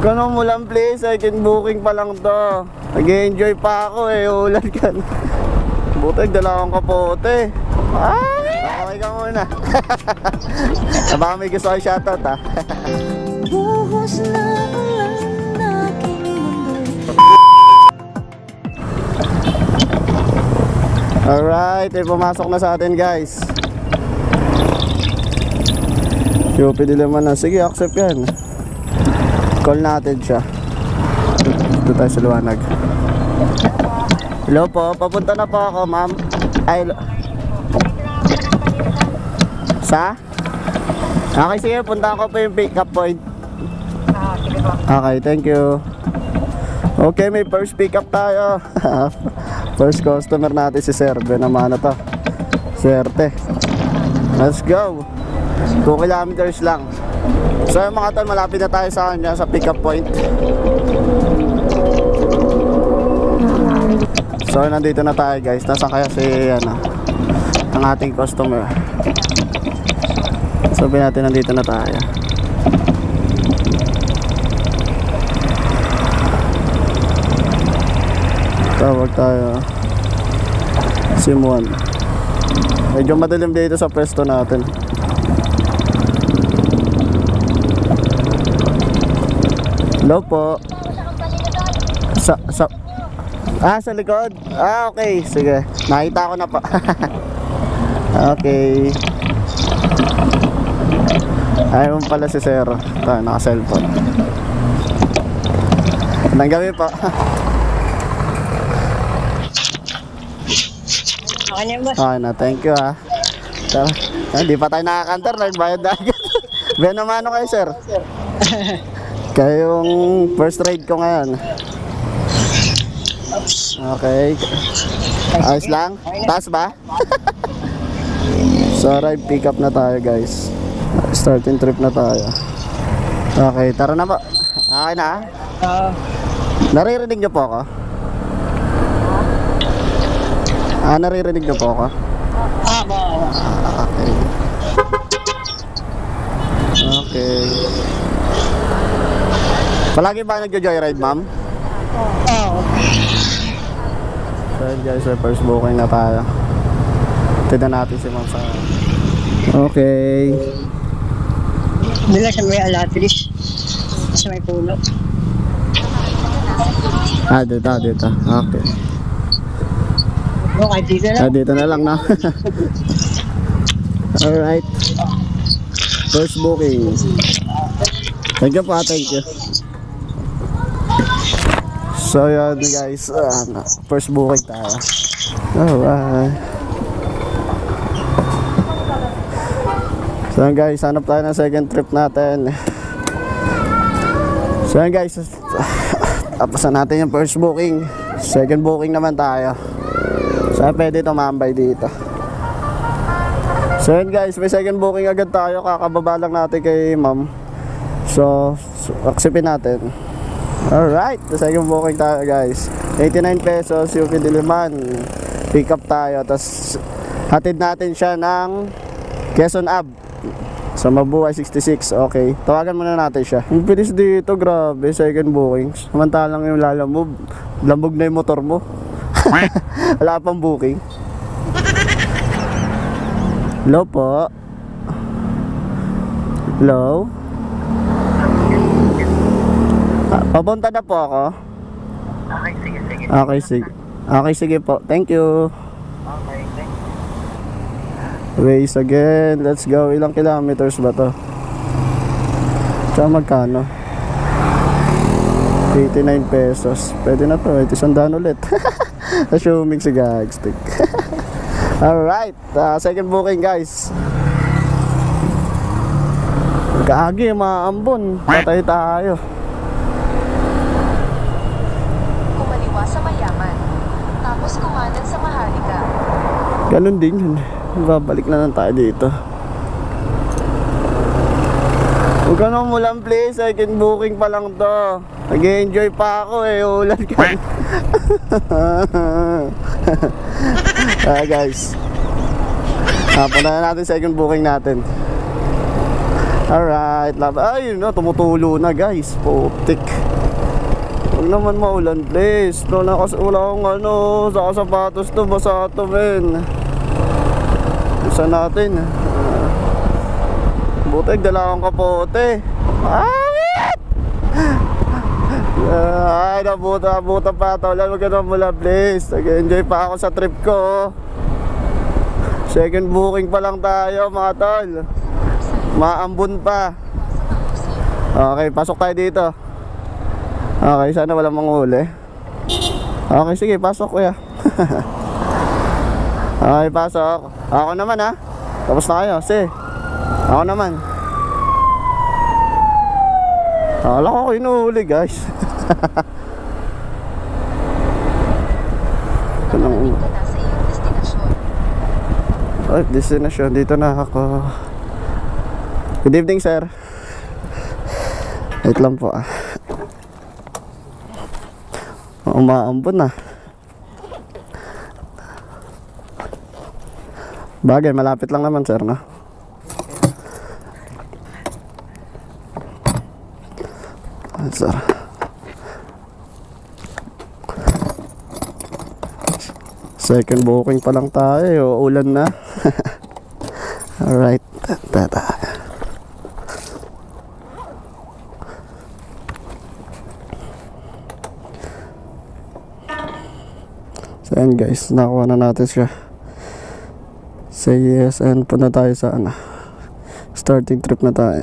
Huwag ka nang mulan please, second booking pa lang to. Nag-enjoy pa ako eh, ulan ka na. Buti, dala akong kapote. Okay ka muna. Baka may gusto kayo shoutout ha. Buhos na ulan aking mundo. Alright, ay pumasok na sa atin guys. Yupi dilaman na. Sige, accept yan. Call natin siya. Dito tayo sa liwanag. Hello po, papunta na po ako ma'am. Ay, sa? Okay, sige, punta ko po yung pick up point. Sige po. Okay, thank you. Okay, may first pick up tayo. First customer natin si Sir. Naman na to. Swerte. Let's go. 2 kilometers lang. So yung mga tol, malapit na tayo sa kanya sa pick up point. So nandito na tayo guys. Nasaan kaya si ang ating customer? Sabihin natin nandito na tayo. Tawag tayo Simon. Medyo madilim dito sa pwesto natin. Hello po. Sa likod? Okay, sige. Nakita ko na po. Okay. Ayaw mo pala si Sir. Ito, naka-cellphone. Nang gabi po. Okay na yung boss. Okay na, thank you ha. Tara. Hindi pa tayo nakakantar, nagbayad na agad. Benamano kayo sir? Kayong first ride ko ngayon. Okay. Ayos lang? Taas ba? So ride pick up na tayo guys. Starting trip na tayo. Okay, tara na po. Okay na ha? Naririnig niyo po ako? Naririnig niyo po ako? Okay. Okay. Palagi ba nagjo-joyride, ma'am? So guys, first booking na tayo. Tignan natin si ma'am sa... Okay. Bila sa may alatris. Sa may puno. Dito. Okay. Okay, dito na. Dito na lang na. Alright. First booking. Thank you po, thank you. So yun guys, first booking tayo. Alright. So yun guys, hanap tayo ng second trip natin. So yun guys, tapos na natin yung first booking. Second booking naman tayo. So pwede tumambay dito. So yun guys, may second booking agad tayo. Kakababa lang natin kay ma'am. So acceptin natin. Alright, the second booking tayo guys. 89 pesos, UP Diliman. Pick up tayo. Tapos hatid natin siya ng Quezon Ave sa Mabuhay 66. Okay, tawagan muna natin siya. Ang bilis dito, grabe, second booking. Samantalang yung lalamove, lambog na yung motor mo. Wala pang booking. Hello po. Hello. Papunta na po ako. Okay, sige. Okay, sige. Okay, sige po. Thank you. Okay, thank you. Race again. Let's go. Ilang kilometers ba to? Tsaka magkano? 89 pesos. Pwede na to. Ito sandaan ulit. Assuming si Gagstick. Alright. Second booking guys. Gagi, mga ambon. Patay tayo. Kumaliwa sa Mayaman, tapos kumanan sa Maharlika. Ganun din yun. Babalik na lang tayo dito. Huwag ka nang mulan please. Second booking pa lang to. Nag-enjoy pa ako eh. Ulan ka. Guys. Punta na natin second booking natin. Alright, ay, yun na, tumutulo na guys. Putik. Huwag naman maulan, please. No, wala akong ano, sa sapatos to, basa to, men. Isa natin. Buti, dala akong kapote. Ay, nabuta pa ito. Huwag ka na mula, please. Nag-enjoy pa ako sa trip ko. Second booking pa lang tayo, mga tol. Maambun pa. Okay, pasok tayo dito. Okay, sana walang manghuli. Okay, sige, pasok kuya. Okay, pasok. Ako naman ha. Tapos na kayo, sige. Ako naman. Akala ko inuhuli guys. Nakarating ka na sa iyong destinasyon. Ay, destination. Dito na ako. Good evening, sir. Wait lang po ah. Umaambon na. Bagay, malapit lang naman, sir, no? Sir. Second booking pa lang tayo. Ulan na. Alright. Tata. So yan guys, nakuha na natin siya. Say yes and punta tayo sa ano, starting trip na tayo.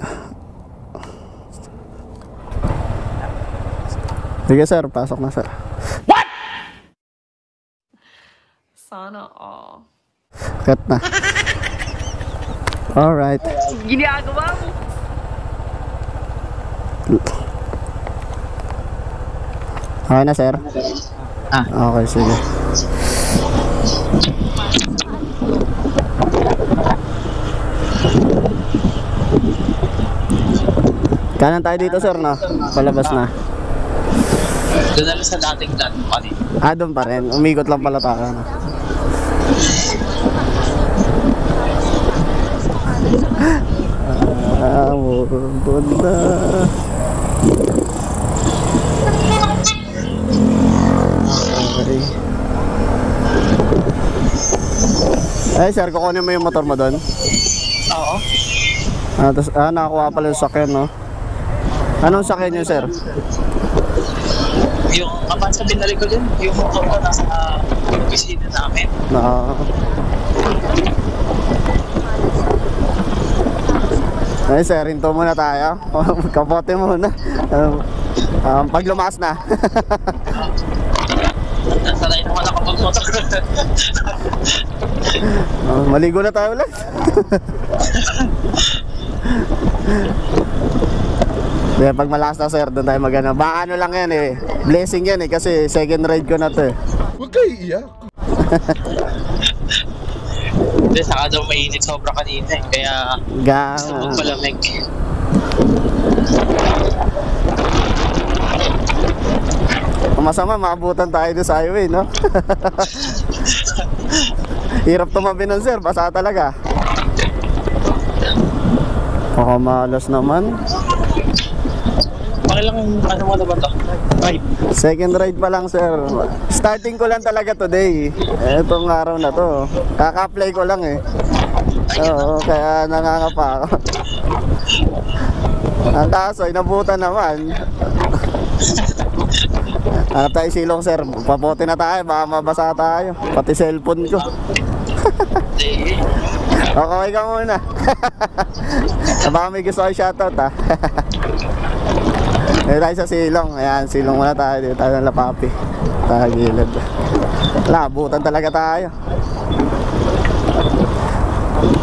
Sige sir, pasok na sir. Sana all. Cut na. Alright. Ginagawa mo. Okay na sir? Okay, sige. Kanan tayo dito sir, no? Palabas na. Doon na lang sa dating pa rin. Ah, doon pa rin. Umikot lang pala tayo. No? Bunda. Okay. Ay sir, kukunin mo yung motor mo doon? Oo. Nakakuha pala yung sakyan, no? Anong sakyan nyo sir? Yung kapag sa binalik ko din, yung motor ko nasa opisina namin. Ay sir, hinto muna tayo. Kapote muna. Pag lumakas na. Sanay naman ako mag-motor. Maligo na tayo ulit. Kaya pag malakas na sir, doon tayo magana. Baka ano lang yan eh. Blessing yan eh, kasi second ride ko na to eh. Huwag kayo iiyak. Hindi, saka daw mainit sobra kanina eh. Kaya gusto magpalamig. Masama, maabutan tayo doon sa highway, no? Hirap tumabi nun sir, basa talaga. Malas naman. Pakilang ano mo na ba ito? Ride. Second ride pa lang sir. Starting ko lang talaga today. Etong araw na to. Kaka-apply ko lang eh. Oo, kaya nangangapa ako. Ang kaso, inabutan naman. Hanap tayo silong sir. Papote na tayo, baka mabasa tayo. Pati cellphone ko. Okay ka muna. Baka may gusto kayo shoutout ha. Dito tayo sa silong. Ayan, silong muna tayo. Dito tayo ng Lapapi. Tayo gilid. Labutan talaga tayo.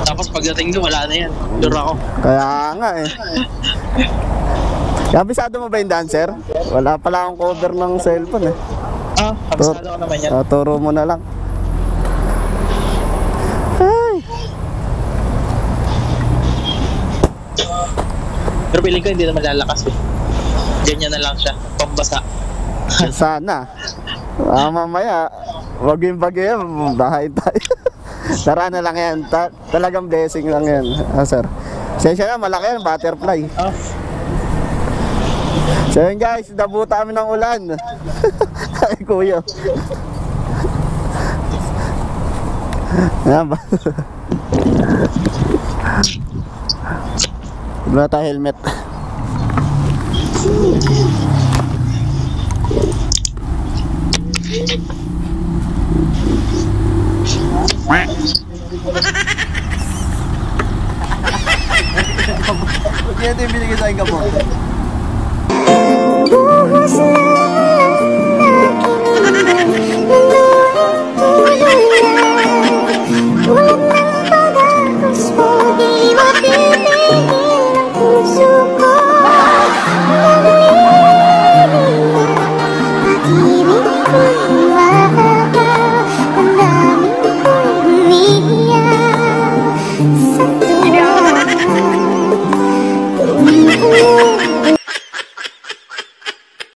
Tapos pagdating doon, wala na yan. Dura ako. Kaya nga eh. Kabisado mo ba yung dancer? Wala pala akong cover ng cellphone eh. Kabisado ko naman yan. Turo mo na lang. Ay. Pero piling ko hindi naman lalakas eh. Ganyan na lang siya. Pambasa. Sana. Mamaya, wag yung bagay yan. Bahay tayo. Tara na lang yan. Talagang blessing lang yan. Sir. Sensya na, malaki yan, butterfly. Oh. So yun guys, nabuta kami ng ulan. Ay kuya. Ayan ba? Wala tayo helmet.